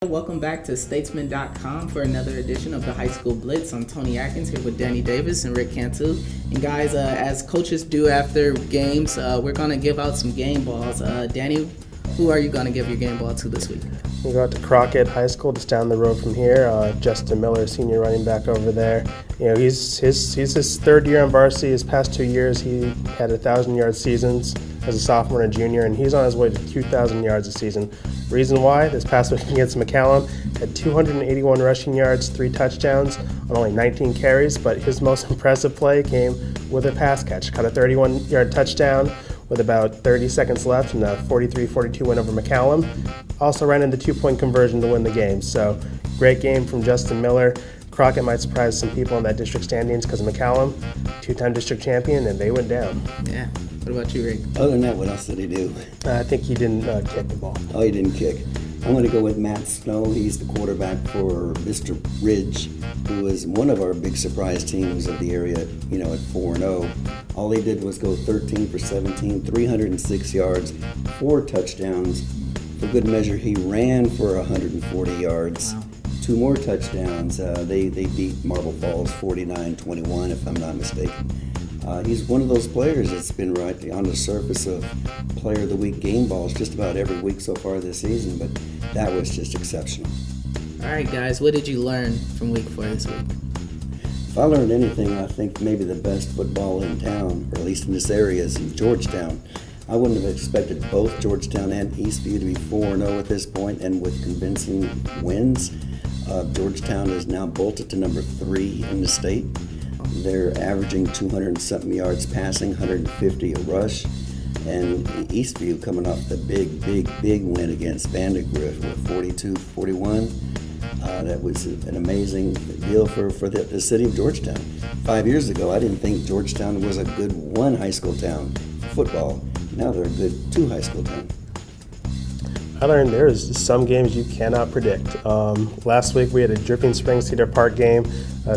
Welcome back to Statesman.com for another edition of the High School Blitz. I'm Tony Atkins here with Davis and Rick Cantu. And guys, as coaches do after games, we're going to give out some game balls. Danny, who are you going to give your game ball to this week? We go out to Crockett High School, just down the road from here. Justin Miller, senior running back over there. You know, he's his third year on varsity. His past 2 years, he had 1,000-yard seasons as a sophomore and a junior, and he's on his way to 2,000 yards a season. Reason why? This past week against McCallum, had 281 rushing yards, 3 touchdowns on only 19 carries, but his most impressive play came with a pass catch. Caught a 31-yard touchdown with about 30 seconds left in a 43-42 win over McCallum. Also ran into 2-point conversion to win the game. So great game from Justin Miller. Crockett might surprise some people in that district standings because of McCallum, 2-time district champion, and they went down. Yeah. What about you, Rick? Other than that, what else did he do? I think he didn't kick the ball. Oh, he didn't kick. I'm going to go with Matt Snow. He's the quarterback for Mr. Ridge, who is one of our big surprise teams of the area, you know, at 4-0. All he did was go 13 for 17, 306 yards, 4 touchdowns. For good measure, he ran for 140 yards. Wow. 2 more touchdowns. They beat Marble Falls 49-21, if I'm not mistaken. He's one of those players that's been right on the surface of Player of the Week game balls just about every week so far this season, but that was just exceptional. All right, guys, what did you learn from week 4 this week? If I learned anything, I think maybe the best football in town, or at least in this area, is in Georgetown. I wouldn't have expected both Georgetown and Eastview to be 4-0 at this point, and with convincing wins. Georgetown is now bolted to number 3 in the state. They're averaging 200-something yards passing, 150 a rush. And Eastview coming off the big win against Vandergrift with 42-41. That was an amazing deal for the city of Georgetown. 5 years ago, I didn't think Georgetown was a good 1 high school town for football. Now they're a good 2 high school town. I learned there's some games you cannot predict. Last week we had a Dripping Springs Cedar Park game.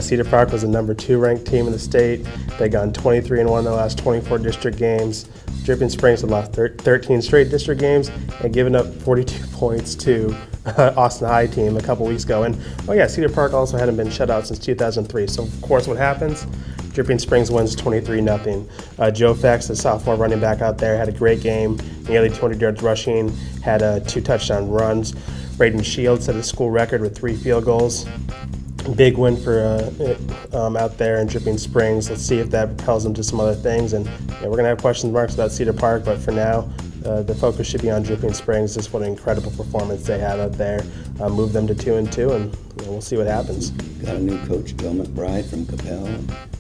Cedar Park was the number 2 ranked team in the state. They'd gone 23-1 in the last 24 district games. Dripping Springs had lost 13 straight district games and given up 42 points to Austin High team a couple weeks ago. And oh yeah, Cedar Park also hadn't been shut out since 2003. So of course what happens? Dripping Springs wins 23-0. Joe Fex, the sophomore running back out there, had a great game, nearly 200 yards rushing, had 2 touchdown runs. Braden Shields set a school record with 3 field goals. Big win for out there in Dripping Springs. Let's see if that propels them to some other things. And we're going to have question marks about Cedar Park, but for now, the focus should be on Dripping Springs. Just what an incredible performance they had out there. Move them to 2-2, and we'll see what happens. Got a new coach, Bill McBride from Capel,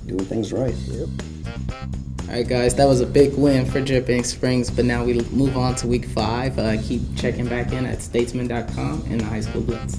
doing things right. Yep. All right, guys, that was a big win for Dripping Springs, but now we move on to week 5. Keep checking back in at statesman.com and the High School Blitz.